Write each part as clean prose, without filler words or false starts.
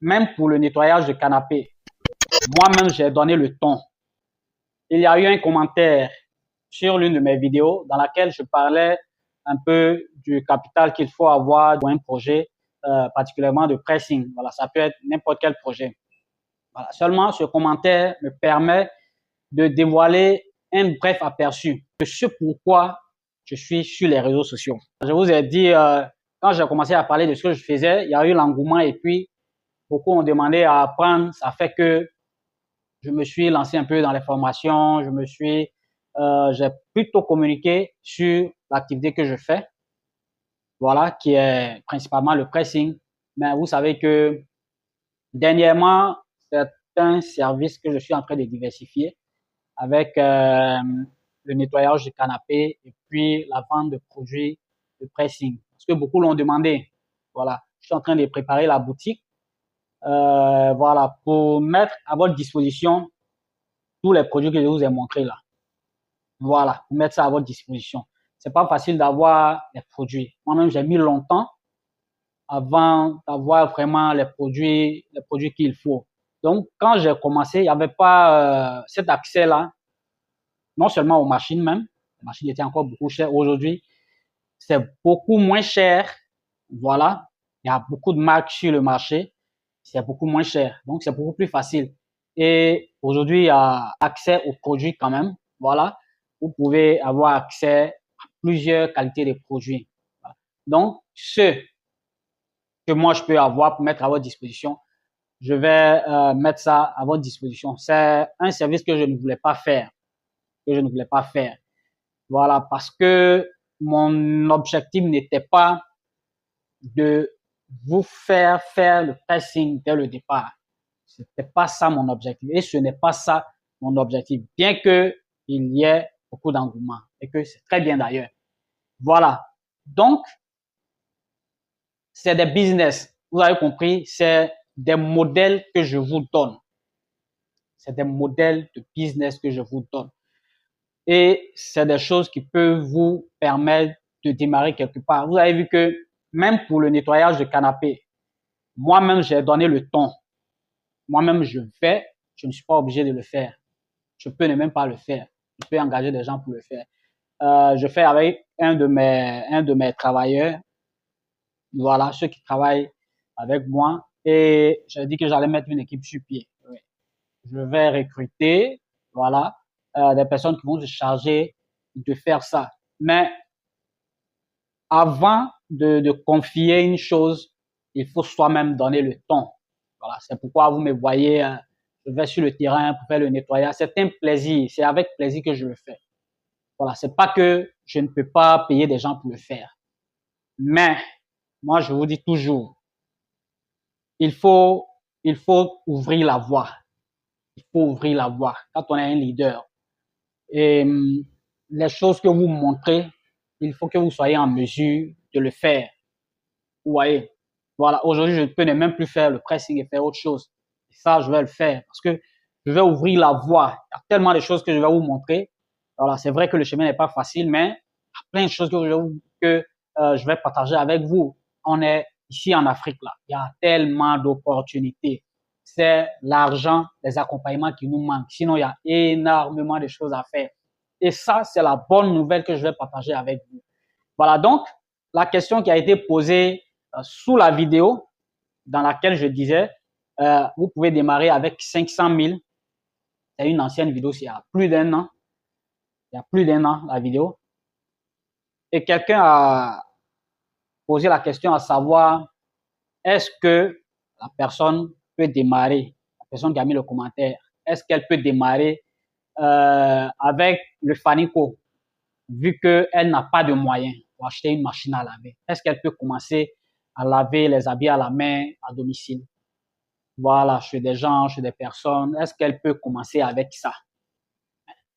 même pour le nettoyage de canapé, moi-même, j'ai donné le ton. Il y a eu un commentaire sur l'une de mes vidéos dans laquelle je parlais un peu du capital qu'il faut avoir pour un projet, particulièrement de pressing. Voilà, ça peut être n'importe quel projet. Voilà. Seulement, ce commentaire me permet de dévoiler un bref aperçu de ce pourquoi je suis sur les réseaux sociaux. Je vous ai dit, quand j'ai commencé à parler de ce que je faisais, il y a eu l'engouement et puis beaucoup ont demandé à apprendre. Ça fait que je me suis lancé un peu dans les formations, j'ai plutôt communiqué sur l'activité que je fais, voilà, qui est principalement le pressing. Mais vous savez que dernièrement, c'est un service que je suis en train de diversifier avec le nettoyage du canapé et puis la vente de produits de pressing. Parce que beaucoup l'ont demandé. Voilà, je suis en train de préparer la boutique, voilà, pour mettre à votre disposition tous les produits que je vous ai montrés là. Voilà, pour mettre ça à votre disposition. C'est pas facile d'avoir les produits. Moi-même, j'ai mis longtemps avant d'avoir vraiment les produits qu'il faut. Donc, quand j'ai commencé, il n'y avait pas cet accès-là, non seulement aux machines même, les machines étaient encore beaucoup chères. Aujourd'hui, c'est beaucoup moins cher. Voilà, il y a beaucoup de marques sur le marché, c'est beaucoup moins cher. Donc, c'est beaucoup plus facile. Et aujourd'hui, il y a accès aux produits quand même. Voilà, vous pouvez avoir accès à plusieurs qualités de produits. Voilà. Donc, ce que moi je peux avoir pour mettre à votre disposition, je vais mettre ça à votre disposition. C'est un service que je ne voulais pas faire, que je ne voulais pas faire. Voilà, parce que mon objectif n'était pas de vous faire le pressing dès le départ. C'était pas ça mon objectif et ce n'est pas ça mon objectif, bien que il y ait beaucoup d'engouement et que c'est très bien d'ailleurs. Voilà. Donc, c'est des business. Vous avez compris, c'est des modèles que je vous donne. C'est des modèles de business que je vous donne. Et c'est des choses qui peuvent vous permettre de démarrer quelque part. Vous avez vu que même pour le nettoyage de canapé, moi-même, j'ai donné le ton. Moi-même, je fais, je ne suis pas obligé de le faire. Je peux ne même pas le faire. Je peux engager des gens pour le faire. Je fais avec un de mes travailleurs. Voilà, ceux qui travaillent avec moi. Et j'ai dit que j'allais mettre une équipe sur pied. Oui. Je vais recruter, voilà, des personnes qui vont se charger de faire ça. Mais avant de confier une chose, il faut soi-même donner le ton. Voilà, c'est pourquoi vous me voyez, je vais sur le terrain pour faire le nettoyage. C'est un plaisir, c'est avec plaisir que je le fais. Voilà, c'est pas que je ne peux pas payer des gens pour le faire. Mais moi, je vous dis toujours, il faut, il faut ouvrir la voie. Il faut ouvrir la voie quand on est un leader. Et les choses que vous montrez, il faut que vous soyez en mesure de le faire. Vous voyez, voilà, aujourd'hui, je ne peux même plus faire le pressing et faire autre chose. Et ça, je vais le faire parce que je vais ouvrir la voie. Il y a tellement de choses que je vais vous montrer. Voilà, c'est vrai que le chemin n'est pas facile, mais il y a plein de choses que je vais partager avec vous. On est ici en Afrique, là. Il y a tellement d'opportunités. C'est l'argent, les accompagnements qui nous manquent. Sinon, il y a énormément de choses à faire. Et ça, c'est la bonne nouvelle que je vais partager avec vous. Voilà, donc, la question qui a été posée sous la vidéo dans laquelle je disais, vous pouvez démarrer avec 500 000. C'est une ancienne vidéo, c'est il y a plus d'un an. Il y a plus d'un an, la vidéo. Et quelqu'un a posé la question à savoir, est-ce que la personne peut démarrer, la personne qui a mis le commentaire, est-ce qu'elle peut démarrer avec le Fanico, vu qu'elle n'a pas de moyens pour acheter une machine à laver? Est-ce qu'elle peut commencer à laver les habits à la main à domicile? Voilà, chez des gens, chez des personnes. Est-ce qu'elle peut commencer avec ça?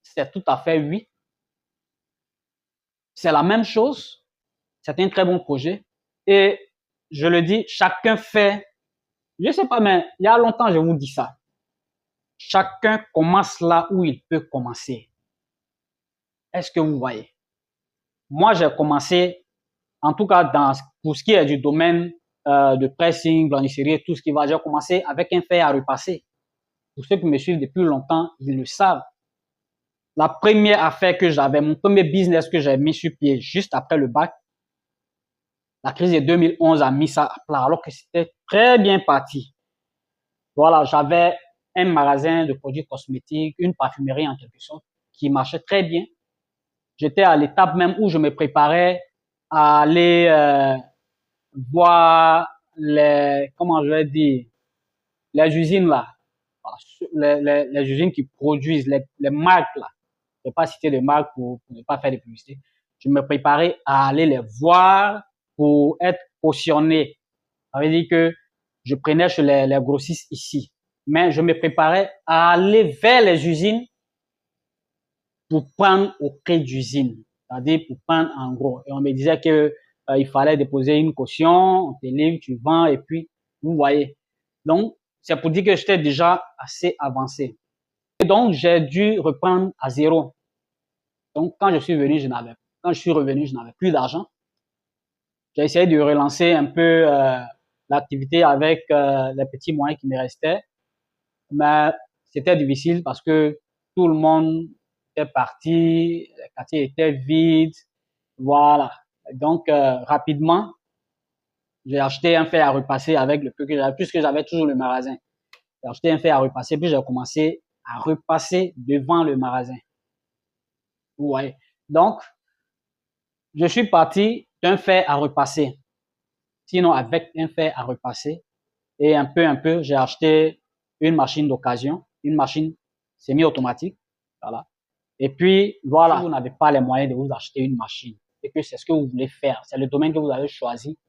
C'est tout à fait oui. C'est la même chose. C'est un très bon projet. Et je le dis, chacun fait, je sais pas, mais il y a longtemps, je vous dis ça. Chacun commence là où il peut commencer. Est-ce que vous voyez? Moi, j'ai commencé, en tout cas, pour ce qui est du domaine de pressing, blanchisserie, tout ce qui va. J'ai commencé avec un fer à repasser. Pour ceux qui me suivent depuis longtemps, ils le savent. La première affaire que j'avais, mon premier business que j'ai mis sur pied juste après le bac, la crise de 2011 a mis ça à plat, alors que c'était très bien parti. Voilà, j'avais un magasin de produits cosmétiques, une parfumerie en quelque sorte, qui marchait très bien. J'étais à l'étape même où je me préparais à aller voir les, comment je vais dire, les usines là, les usines qui produisent, les marques là. Je ne vais pas citer de marques pour ne pas faire de publicité. Je me préparais à aller les voir pour être cautionné. Ça veut dire que je prenais chez les grossistes ici. Mais je me préparais à aller vers les usines pour prendre au prix d'usine. C'est-à-dire pour prendre en gros. Et on me disait que il fallait déposer une caution, on te livre, tu vends, et puis, vous voyez. Donc, c'est pour dire que j'étais déjà assez avancé. Et donc, j'ai dû reprendre à zéro. Donc, quand je suis revenu, je n'avais plus d'argent. J'ai essayé de relancer un peu l'activité avec les petits moyens qui me restaient. Mais c'était difficile parce que tout le monde était parti, les quartiers étaient vides. Voilà. Donc, rapidement, j'ai acheté un fer à repasser avec le peu que j'avais, puisque j'avais toujours le magasin. J'ai acheté un fer à repasser, puis j'ai commencé à repasser devant le magasin. Ouais. Donc, je suis parti d'un fer à repasser. Sinon, avec un fer à repasser. Et un peu, j'ai acheté une machine d'occasion, une machine semi-automatique. Voilà. Et puis, voilà, si vous n'avez pas les moyens de vous acheter une machine et que c'est ce que vous voulez faire, c'est le domaine que vous avez choisi,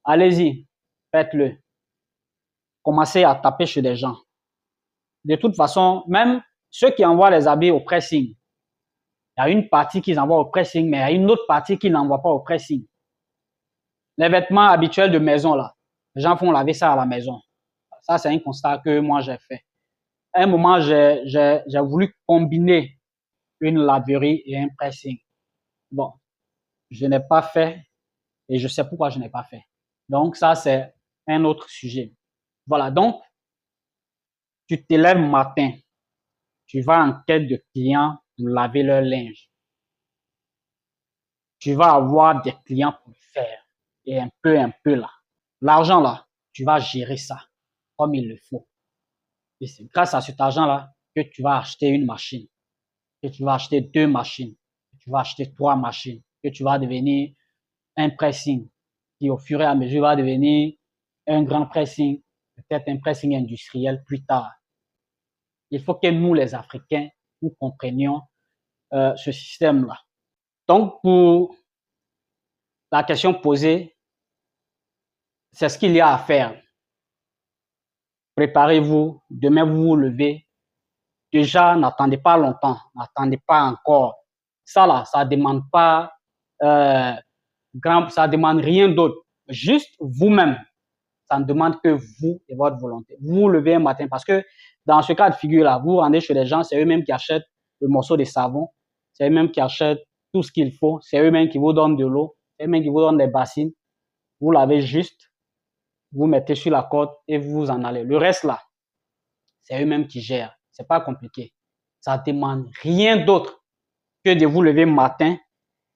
allez-y, faites-le. Commencez à taper chez des gens. De toute façon, même ceux qui envoient les habits au pressing, il y a une partie qu'ils envoient au pressing, mais il y a une autre partie qu'ils n'envoient pas au pressing. Les vêtements habituels de maison, là, les gens font laver ça à la maison. Ça, c'est un constat que moi, j'ai fait. À un moment, j'ai voulu combiner une laverie et un pressing. Bon, je n'ai pas fait et je sais pourquoi je n'ai pas fait. Donc, ça, c'est un autre sujet. Voilà, donc, tu te lèves matin, tu vas en quête de clients pour laver leur linge. Tu vas avoir des clients pour le faire. Et un peu là. L'argent là, tu vas gérer ça comme il le faut. Et c'est grâce à cet argent-là que tu vas acheter une machine, que tu vas acheter 2 machines, que tu vas acheter 3 machines, que tu vas devenir un pressing qui au fur et à mesure va devenir un grand pressing, peut-être un pressing industriel plus tard. Il faut que nous, les Africains, nous comprenions ce système-là. Donc, pour la question posée, c'est ce qu'il y a à faire. Préparez-vous, demain vous vous levez. Déjà, n'attendez pas longtemps, n'attendez pas encore. Ça là, ça demande pas ça demande rien d'autre. Juste vous-même. Ça ne demande que vous et votre volonté. Vous vous levez un matin parce que dans ce cas de figure-là, vous rendez chez les gens, c'est eux-mêmes qui achètent le morceau de savon, c'est eux-mêmes qui achètent tout ce qu'il faut, c'est eux-mêmes qui vous donnent de l'eau, c'est eux-mêmes qui vous donnent des bassines. Vous lavez juste, vous mettez sur la corde et vous en allez. Le reste là, c'est eux-mêmes qui gèrent. C'est pas compliqué. Ça demande rien d'autre que de vous lever matin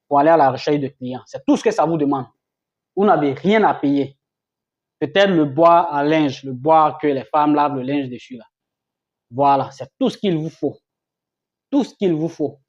pour aller à la recherche de clients. C'est tout ce que ça vous demande. Vous n'avez rien à payer. Peut-être le bois à linge, le bois que les femmes lavent le linge dessus là. Voilà, c'est tout ce qu'il vous faut. Tout ce qu'il vous faut.